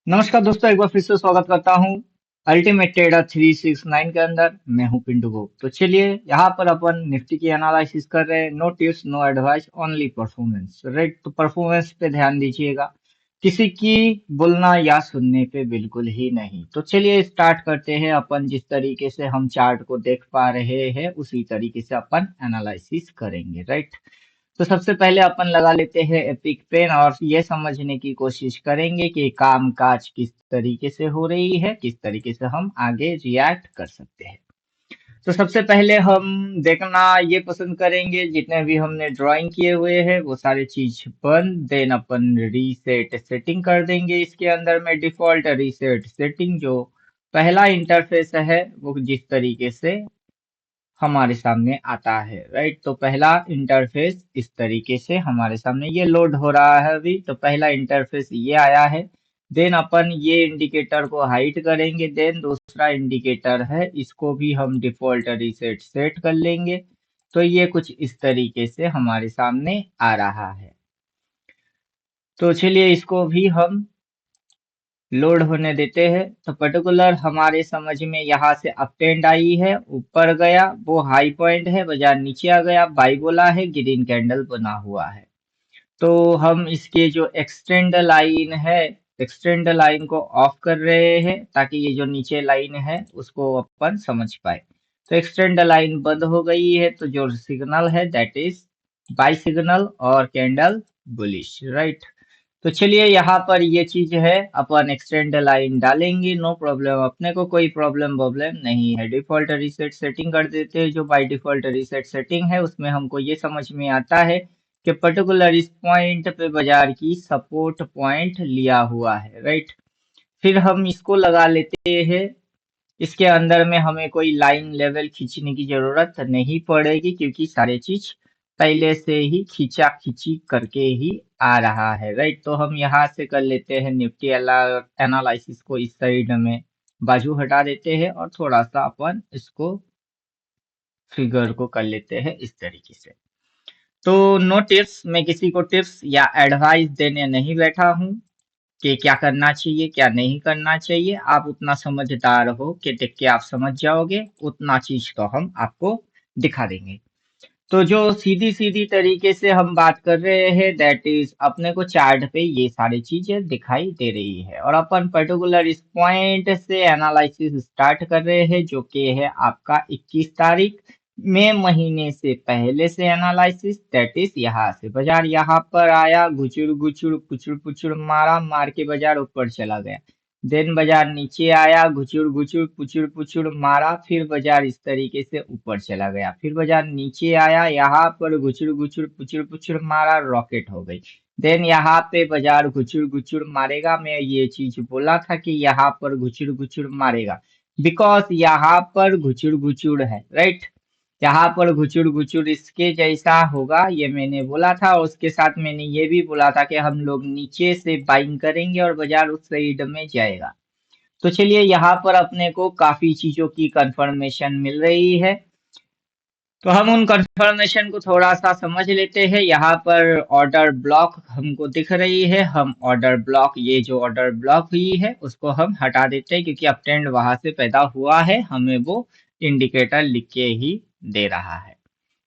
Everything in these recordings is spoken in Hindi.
नमस्कार दोस्तों, एक बार फिर से स्वागत करता हूँ अल्टीमेट ट्रेडर 369 के अंदर। मैं हूँ पिंटू गोप। तो चलिए यहाँ पर अपन निफ्टी की एनालिसिस कर रहे हैं। No tips, no advice, only performance. Right, तो परफॉर्मेंस पे ध्यान दीजिएगा, किसी की बोलना या सुनने पे बिल्कुल ही नहीं। तो चलिए स्टार्ट करते हैं। अपन जिस तरीके से हम चार्ट को देख पा रहे हैं उसी तरीके से अपन एनालिसिस करेंगे। राइट, तो सबसे पहले अपन लगा लेते हैं एपिक पेन और ये समझने की कोशिश करेंगे कि काम काज किस तरीके से हो रही है, किस तरीके से हम आगे रिएक्ट कर सकते हैं। तो सबसे पहले हम देखना ये पसंद करेंगे, जितने भी हमने ड्राइंग किए हुए हैं वो सारे चीज बंद। देन अपन रीसेट सेटिंग कर देंगे। इसके अंदर में डिफॉल्ट रीसेट सेटिंग जो पहला इंटरफेस है वो जिस तरीके से हमारे सामने आता है। राइट, तो पहला इंटरफेस इस तरीके से हमारे सामने ये लोड हो रहा है अभी। तो पहला इंटरफेस ये आया है। देन अपन ये इंडिकेटर को हाइड करेंगे। देन दूसरा इंडिकेटर है, इसको भी हम डिफॉल्ट रीसेट सेट कर लेंगे। तो ये कुछ इस तरीके से हमारे सामने आ रहा है। तो चलिए इसको भी हम लोड होने देते हैं। तो पर्टिकुलर हमारे समझ में यहाँ से अप ट्रेंड आई है, ऊपर गया वो हाई पॉइंट है, बाजार नीचे आ गया, बाई बोला है, ग्रीन कैंडल बना हुआ है। तो हम इसके जो एक्सटेंड लाइन है, एक्सटेंड लाइन को ऑफ कर रहे हैं ताकि ये जो नीचे लाइन है उसको अपन समझ पाए। तो एक्सटेंड लाइन बंद हो गई है, तो जो सिग्नल है दैट इज बाई सिग्नल और कैंडल बुलिश। राइट, तो चलिए यहाँ पर ये चीज है, अपन एक्सटेंड लाइन डालेंगे, नो प्रॉब्लम, अपने को कोई प्रॉब्लम प्रॉब्लम नहीं है। डिफॉल्ट रीसेट सेटिंग कर देते हैं। जो बाय डिफॉल्ट रीसेट सेटिंग है उसमें हमको ये समझ में आता है कि पर्टिकुलर इस पॉइंट पे बाजार की सपोर्ट पॉइंट लिया हुआ है। राइट, फिर हम इसको लगा लेते हैं। इसके अंदर में हमें कोई लाइन लेवल खींचने की जरूरत नहीं पड़ेगी क्योंकि सारे चीज पहले से ही खींचा खींची करके ही आ रहा है। राइट, तो हम यहाँ से कर लेते हैं निफ्टी एनालिसिस को इस साइड में बाजू हटा देते हैं और थोड़ा सा अपन इसको फिगर को कर लेते हैं इस तरीके से। तो नो टिप्स, मैं किसी को टिप्स या एडवाइस देने नहीं बैठा हूँ कि क्या करना चाहिए क्या नहीं करना चाहिए। आप उतना समझदार हो कि देख के आप समझ जाओगे, उतना चीज तो हम आपको दिखा देंगे। तो जो सीधी सीधी तरीके से हम बात कर रहे हैं दैट इज अपने को चार्ट पे ये सारी चीजें दिखाई दे रही है और अपन पर्टिकुलर इस पॉइंट से एनालिसिस स्टार्ट कर रहे हैं जो कि है आपका 21 तारीख मई महीने से पहले से एनालिसिस। दैट इज यहाँ से बाजार यहाँ पर आया, गुचुर गुचुर पुचुर पुचुर मारा, मार के बाजार ऊपर चला गया। देन बाजार नीचे आया, घुचुर घुचुर पुचुर पुचुर मारा, फिर बाजार इस तरीके से ऊपर चला गया। फिर बाजार नीचे आया, यहाँ पर घुचुर घुचुर पुचुर पुचुर मारा, रॉकेट हो गई। देन यहाँ पे बाजार घुचुर घुचुर मारेगा। मैं ये चीज बोला था कि यहाँ पर घुचुर घुचुर मारेगा बिकॉज यहाँ पर घुचुर घुचुर है। राइट, यहाँ पर घुचुर घुचुर इसके जैसा होगा ये मैंने बोला था। और उसके साथ मैंने ये भी बोला था कि हम लोग नीचे से बाइंग करेंगे और बाजार उस साइड में जाएगा। तो चलिए यहाँ पर अपने को काफी चीजों की कंफर्मेशन मिल रही है। तो हम उन कंफर्मेशन को थोड़ा सा समझ लेते हैं। यहाँ पर ऑर्डर ब्लॉक हमको दिख रही है। हम ऑर्डर ब्लॉक, ये जो ऑर्डर ब्लॉक हुई है उसको हम हटा देते हैं क्योंकि अप ट्रेंड वहां से पैदा हुआ है, हमें वो इंडिकेटर लिख के ही दे रहा है।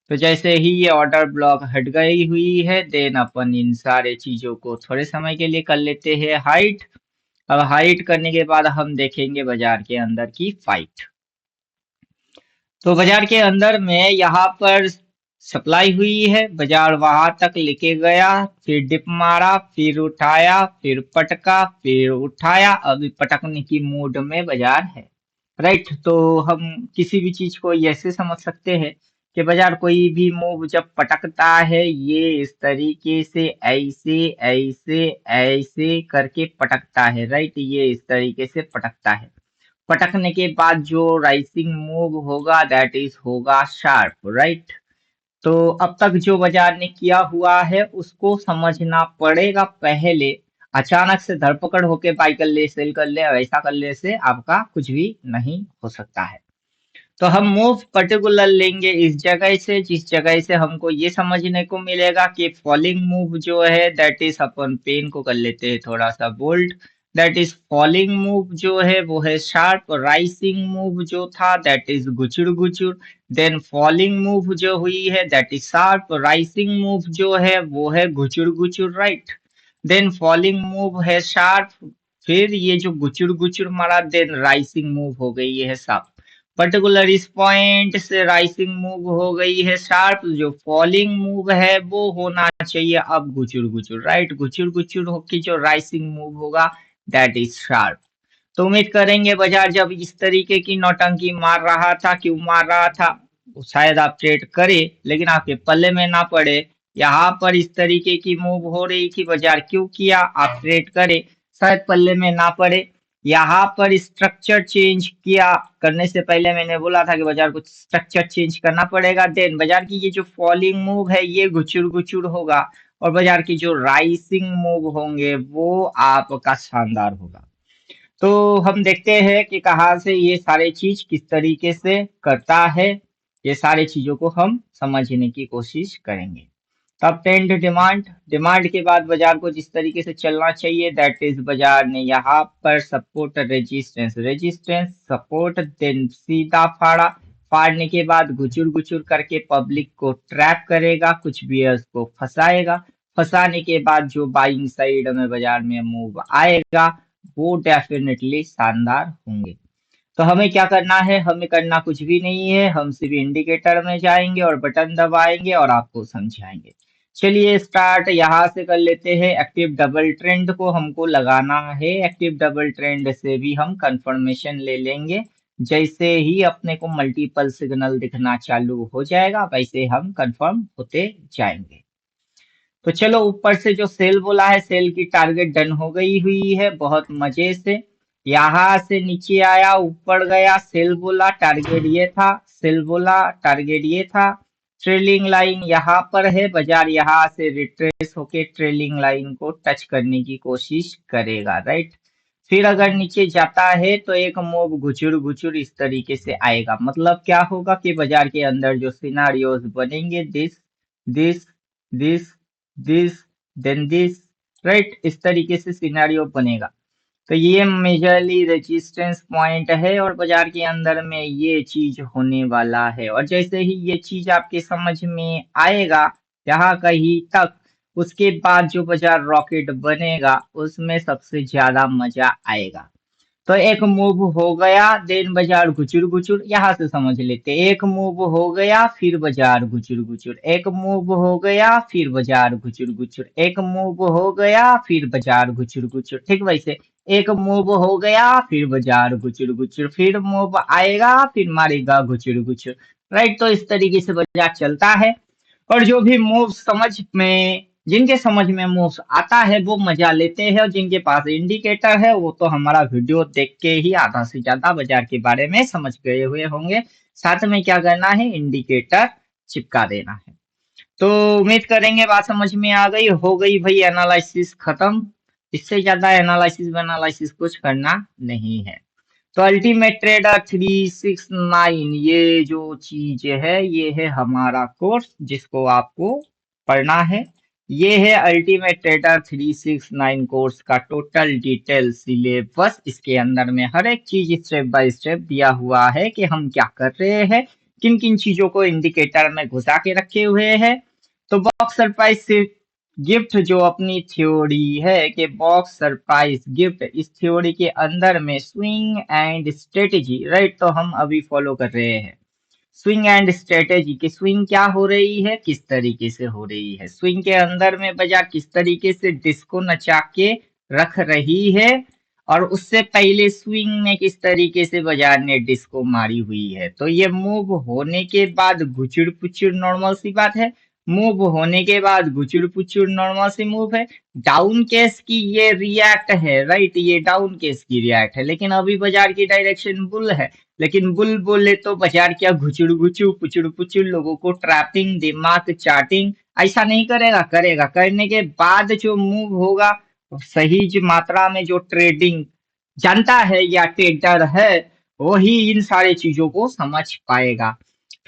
तो जैसे ही ये ऑर्डर ब्लॉक हट गई हुई है देन अपन इन सारे चीजों को थोड़े समय के लिए कर लेते हैं हाइट। अब हाइट करने के बाद हम देखेंगे बाजार के अंदर की फाइट। तो बाजार के अंदर में यहाँ पर सप्लाई हुई है, बाजार वहां तक लेके गया, फिर डिप मारा, फिर उठाया, फिर पटका, फिर उठाया, अभी पटकने की मूड में बाजार है। राइट, तो हम किसी भी चीज को ऐसे समझ सकते हैं कि बाजार कोई भी मूव जब पटकता है ये इस तरीके से ऐसे ऐसे ऐसे करके पटकता है। राइट, ये इस तरीके से पटकता है। पटकने के बाद जो राइसिंग मूव होगा दैट इज होगा शार्प। राइट, तो अब तक जो बाजार ने किया हुआ है उसको समझना पड़ेगा पहले। अचानक से धरपकड़ होके बाई कर ले, सेल कर ले, ऐसा कर ले से आपका कुछ भी नहीं हो सकता है। तो हम मूव पर्टिकुलर लेंगे इस जगह से जिस जगह से हमको ये समझने को मिलेगा कि फॉलिंग मूव जो है दैट इज अपन पेन को कर लेते हैं थोड़ा सा bold. That is falling move जो है वो है शार्प, राइसिंग मूव जो था दैट इज गुचुर गुचुर, देन फॉलिंग मूव जो हुई है that is sharp, rising move जो है वो है गुचुर गुचुर, राइट। देन फॉलिंग मूव है शार्प, फिर ये जो गुचुर गुचुर मारा, देन राइसिंग मूव हो गई है शार्प, पर्टिकुलर इस पॉइंट से राइसिंग मूव हो गई है शार्प, जो फॉलिंग मूव है वो होना चाहिए अब गुचुर गुचुर, राइट। गुचुर गुचुर होके जो राइसिंग मूव होगा दैट इज शार्प। तो उम्मीद करेंगे बाजार जब इस तरीके की नौटंकी मार रहा था, क्यों मार रहा था, वो शायद आप ट्रेड करे लेकिन आपके पल्ले में ना पड़े। यहाँ पर इस तरीके की मूव हो रही थी, बाजार क्यों किया, आप ट्रेड करे, शायद पल्ले में ना पड़े। यहाँ पर स्ट्रक्चर चेंज किया, करने से पहले मैंने बोला था कि बाजार को स्ट्रक्चर चेंज करना पड़ेगा। देन बाजार की ये जो फॉलिंग मूव है ये गुचुर गुचुर होगा, और बाजार की जो राइसिंग मूव होंगे वो आपका शानदार होगा। तो हम देखते हैं कि कहाँ से ये सारे चीज किस तरीके से करता है, ये सारे चीजों को हम समझने की कोशिश करेंगे। तब ट्रेंड डिमांड, डिमांड के बाद बाजार को जिस तरीके से चलना चाहिए दैट इज बाजार ने यहाँ पर support resistance, resistance support, then सीधा फाड़ा, फाड़ने के बाद गुचुर गुचुर करके पब्लिक को ट्रैप करेगा, कुछ बियर्स को फंसाएगा, फंसाने के बाद जो बाइंग साइड में बाजार में मूव आएगा वो डेफिनेटली शानदार होंगे। तो हमें क्या करना है, हमें करना कुछ भी नहीं है, हम सिर्फ इंडिकेटर में जाएंगे और बटन दबाएंगे और आपको समझाएंगे। चलिए स्टार्ट यहाँ से कर लेते हैं। एक्टिव डबल ट्रेंड को हमको लगाना है, एक्टिव डबल ट्रेंड से भी हम कंफर्मेशन ले लेंगे। जैसे ही अपने को मल्टीपल सिग्नल दिखना चालू हो जाएगा वैसे हम कंफर्म होते जाएंगे। तो चलो ऊपर से जो सेल बोला है, सेल की टारगेट डन हो गई हुई है बहुत मजे से। यहाँ से नीचे आया, ऊपर गया, सेल बोला, टारगेट ये था, सेल बोला, टारगेट ये था। ट्रेलिंग लाइन यहाँ पर है, बाजार यहाँ से रिट्रेस होके ट्रेलिंग लाइन को टच करने की कोशिश करेगा, राइट। फिर अगर नीचे जाता है तो एक मूव घुचुर घुचुर इस तरीके से आएगा, मतलब क्या होगा कि बाजार के अंदर जो सिनारियोज बनेंगे, this this this then this, right, इस तरीके से सिनेरियो बनेगा। तो ये मेजरली रेजिस्टेंस पॉइंट है और बाजार के अंदर में ये चीज होने वाला है। और जैसे ही ये चीज आपके समझ में आएगा यहाँ कहीं तक, उसके बाद जो बाजार रॉकेट बनेगा उसमें सबसे ज्यादा मजा आएगा। तो एक मूव हो गया, देन बाजार गुचुर गुचुर, यहाँ से समझ लेते, एक मूव हो गया फिर बाजार गुचुर गुचुर, एक मूव हो गया फिर बाजार गुचुर गुचुर, एक मूव हो गया फिर बाजार गुचुर गुचुर, ठीक वैसे एक मूव हो गया फिर बाजार गुचुर गुचुर, फिर मूव आएगा फिर मारेगा गुचुर गुचुर, राइट। तो इस तरीके से बाजार चलता है। और जो भी मूव समझ में, जिनके समझ में मूव्स आता है वो मजा लेते हैं, और जिनके पास इंडिकेटर है वो तो हमारा वीडियो देख के ही आधा से ज्यादा बाजार के बारे में समझ गए हुए होंगे। साथ में क्या करना है, इंडिकेटर चिपका देना है। तो उम्मीद करेंगे बात समझ में आ गई, हो गई भाई एनालिसिस खत्म। इससे ज्यादा एनालिसिस एनालिसिस कुछ करना नहीं है। तो अल्टीमेट ट्रेडर 369 ये जो चीज है ये है हमारा कोर्स जिसको आपको पढ़ना है। ये है अल्टीमेट ट्रेडर 369 कोर्स का टोटल डिटेल सिलेबस। इसके अंदर में हर एक चीज स्टेप बाय स्टेप दिया हुआ है कि हम क्या कर रहे हैं, किन किन चीजों को इंडिकेटर में घुसा के रखे हुए हैं। तो बॉक्स सरप्राइज गिफ्ट जो अपनी थ्योरी है कि बॉक्स सरप्राइज गिफ्ट, इस थ्योरी के अंदर में स्विंग एंड स्ट्रेटेजी, राइट, तो हम अभी फॉलो कर रहे हैं स्विंग एंड स्ट्रेटेजी। की स्विंग क्या हो रही है, किस तरीके से हो रही है, स्विंग के अंदर में बाजार किस तरीके से डिस्को नचा के रख रही है, और उससे पहले स्विंग में किस तरीके से बाजार ने डिस्को मारी हुई है। तो ये मूव होने के बाद गुचुर पुचुर नॉर्मल सी बात है, मूव होने के बाद गुचुर पुचुर नॉर्मल सी मूव है। डाउन केस की ये रिएक्ट है, राइट, ये डाउन केस की रिएक्ट है, लेकिन अभी बाजार की डायरेक्शन बुल है। लेकिन बुल बोले तो बाजार क्या घुचुड़ घुचू पुचुड़ पुचुड़ लोगों को ट्रैपिंग, दिमाग चाटिंग ऐसा नहीं करेगा, करेगा। करने के बाद जो मूव होगा, सही मात्रा में जो ट्रेडिंग जानता है या ट्रेडर है वही इन सारे चीजों को समझ पाएगा।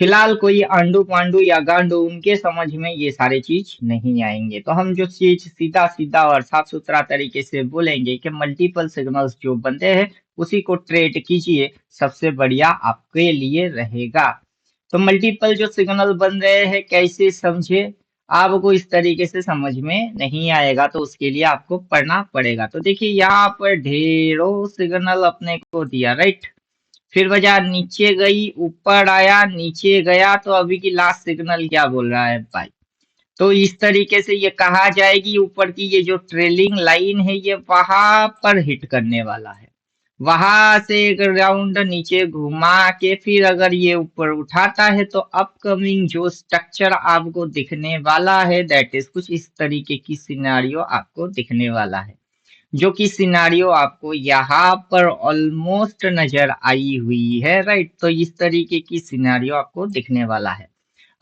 फिलहाल कोई आंडू पांडू या गांडू उनके समझ में ये सारे चीज नहीं आएंगे। तो हम जो चीज सीधा सीधा और साफ सुथरा तरीके से बोलेंगे कि मल्टीपल सिग्नल्स जो बनते हैं उसी को ट्रेड कीजिए, सबसे बढ़िया आपके लिए रहेगा। तो मल्टीपल जो सिग्नल बन रहे हैं कैसे समझे, आपको इस तरीके से समझ में नहीं आएगा तो उसके लिए आपको पढ़ना पड़ेगा। तो देखिए यहाँ पर ढेरों सिग्नल अपने को दिया, राइट। फिर बाजार नीचे गई, ऊपर आया, नीचे गया, तो अभी की लास्ट सिग्नल क्या बोल रहा है भाई। तो इस तरीके से ये कहा जाएगी ऊपर की ये जो ट्रेलिंग लाइन है ये वहां पर हिट करने वाला है। वहां से एक राउंड नीचे घुमा के फिर अगर ये ऊपर उठाता है तो अपकमिंग जो स्ट्रक्चर आपको दिखने वाला है दैट इज कुछ इस तरीके की सिनारियो आपको दिखने वाला है, जो कि सिनारियो आपको यहाँ पर ऑलमोस्ट नजर आई हुई है, राइट। तो इस तरीके की सिनारियो आपको दिखने वाला है।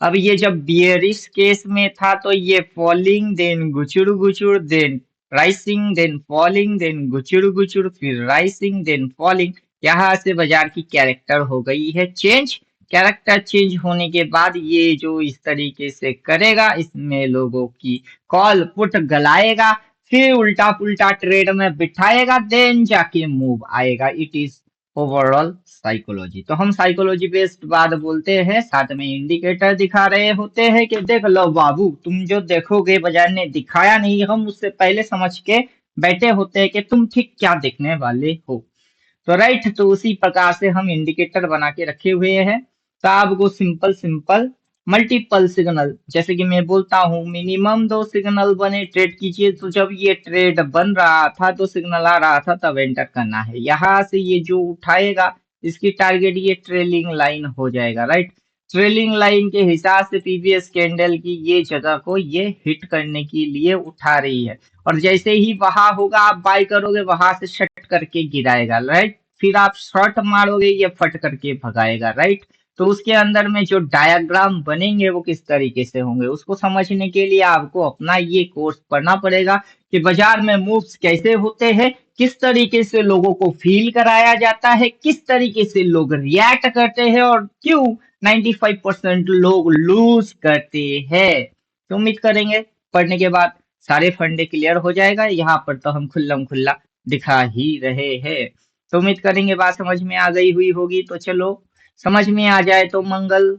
अब ये जब बियरिश केस में था तो ये फॉलिंग देन गुचुर गुचुर then rising then falling then गुचुर गुचुर फिर राइसिंग देन फॉलिंग, यहाँ से बाजार की कैरेक्टर हो गई है चेंज। कैरेक्टर चेंज होने के बाद ये जो इस तरीके से करेगा इसमें लोगों की कॉल पुट गलाएगा, फिर उल्टा पुल्टा ट्रेड में बिठाएगा, देन जाके मूव आएगा। It is overall psychology. तो हम साइकोलॉजी बेस्ड बात बोलते हैं, साथ में इंडिकेटर दिखा रहे होते हैं कि देख लो बाबू तुम जो देखोगे बाजार ने दिखाया नहीं, हम उससे पहले समझ के बैठे होते हैं कि तुम ठीक क्या देखने वाले हो। तो राइट, तो उसी प्रकार से हम इंडिकेटर बना के रखे हुए हैं। तो आपको सिंपल सिंपल मल्टीपल सिग्नल, जैसे कि मैं बोलता हूँ मिनिमम 2 सिग्नल बने ट्रेड कीजिए, तो जब ये ट्रेड बन रहा था 2 सिग्नल आ रहा था तब एंटर करना है। यहाँ से ये जो उठाएगा इसकी टारगेट ये ट्रेलिंग लाइन हो जाएगा, राइट। ट्रेलिंग लाइन के हिसाब से पीवीएस कैंडल की ये जगह को ये हिट करने के लिए उठा रही है, और जैसे ही वहां होगा आप बाय करोगे वहां से शट करके गिराएगा, राइट। फिर आप शॉर्ट मारोगे ये फट करके भगाएगा, राइट। तो उसके अंदर में जो डायग्राम बनेंगे वो किस तरीके से होंगे उसको समझने के लिए आपको अपना ये कोर्स पढ़ना पड़ेगा कि बाजार में मूव्स कैसे होते हैं, किस तरीके से लोगों को फील कराया जाता है, किस तरीके से लोग रिएक्ट करते हैं और क्यों 95% लोग लूज करते हैं। तो उम्मीद करेंगे पढ़ने के बाद सारे फंडे क्लियर हो जाएगा। यहाँ पर तो हम खुल्लम खुल्ला दिखा ही रहे हैं। तो उम्मीद करेंगे बात समझ में आ गई हुई होगी। तो चलो, समझ में आ जाए तो मंगल,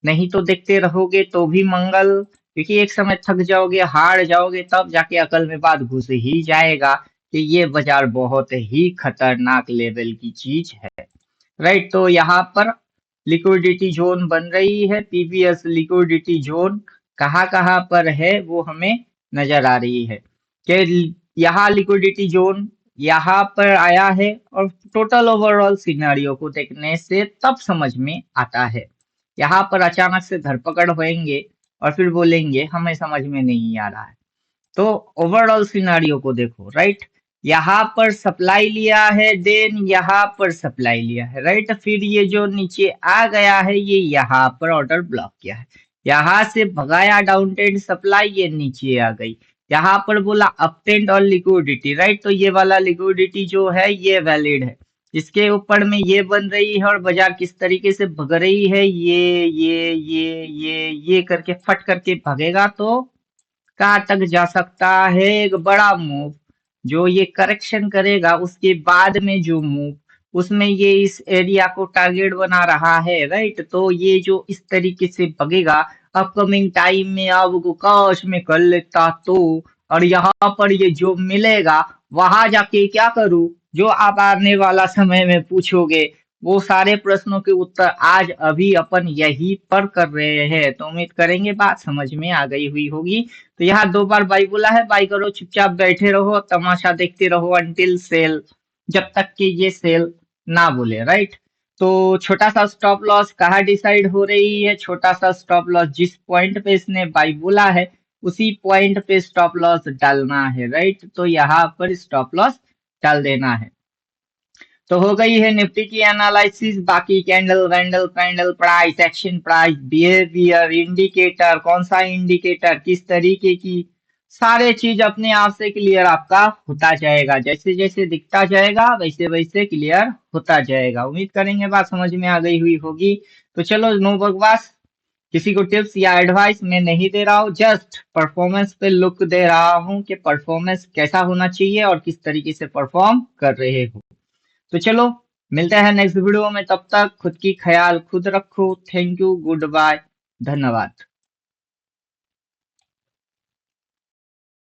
नहीं तो देखते रहोगे तो भी मंगल, क्योंकि एक समय थक जाओगे हार जाओगे तब जाके अकल में बात घुस ही जाएगा कि ये बाजार बहुत ही खतरनाक लेवल की चीज है, राइट। तो यहाँ पर लिक्विडिटी जोन बन रही है, पीवीएस लिक्विडिटी जोन कहाँ कहाँ पर है वो हमें नजर आ रही है कि यहाँ लिक्विडिटी जोन यहाँ पर आया है, और टोटल ओवरऑल सिनेरियो को देखने से तब समझ में आता है। यहाँ पर अचानक से धरपकड़ होएंगे और फिर बोलेंगे हमें समझ में नहीं आ रहा है। तो ओवरऑल सिनारियो को देखो, राइट। यहाँ पर सप्लाई लिया है, देन यहाँ पर सप्लाई लिया है, राइट। फिर ये जो नीचे आ गया है ये यहाँ पर ऑर्डर ब्लॉक किया है, यहाँ से भगाया डाउन ट्रेंड सप्लाई, ये नीचे आ गई। यहाँ पर बोला अप ट्रेंड और लिक्विडिटी, राइट। तो ये वाला लिक्विडिटी जो है ये वैलिड है, इसके ऊपर में ये बन रही है और बाजार किस तरीके से भग रही है, ये करके फट करके भगेगा तो कहाँ तक जा सकता है। एक बड़ा मूव जो ये करेक्शन करेगा उसके बाद में जो मूव उसमें ये इस एरिया को टारगेट बना रहा है, राइट। तो ये जो इस तरीके से भगेगा अपकमिंग टाइम में आपको काश में कर लेता तो, और यहाँ पर ये जो मिलेगा वहां जाके क्या करूं जो आप आने वाला समय में पूछोगे, वो सारे प्रश्नों के उत्तर आज अभी अपन यही पर कर रहे हैं। तो उम्मीद करेंगे बात समझ में आ गई हुई होगी। तो यहाँ 2 बार बाई बोला है, बाई करो चुपचाप बैठे रहो तमाशा देखते रहो अंटिल सेल, जब तक कि ये सेल ना बोले, राइट। तो छोटा सा स्टॉप लॉस कहाँ डिसाइड हो रही है, छोटा सा स्टॉप लॉस जिस पॉइंट पे इसने बाई बोला है उसी पॉइंट पे स्टॉप लॉस डालना है, राइट। तो यहाँ पर स्टॉप लॉस डाल देना है। तो हो गई है निफ्टी की एनालिसिस। बाकी candle vandal candle price action price behaviour indicator, कौन सा इंडिकेटर किस तरीके की सारे चीज अपने आप से क्लियर आपका होता जाएगा, जैसे जैसे दिखता जाएगा वैसे वैसे क्लियर होता जाएगा। उम्मीद करेंगे बात समझ में आ गई हुई होगी। तो चलो, नो बकवास, किसी को टिप्स या एडवाइस मैं नहीं दे रहा हूँ, जस्ट परफॉर्मेंस पे लुक दे रहा हूँ कि परफॉर्मेंस कैसा होना चाहिए और किस तरीके से परफॉर्म कर रहे हो। तो चलो, मिलते हैं नेक्स्ट वीडियो में, तब तक खुद की ख्याल खुद रखो। थैंक यू, गुड बाय, धन्यवाद।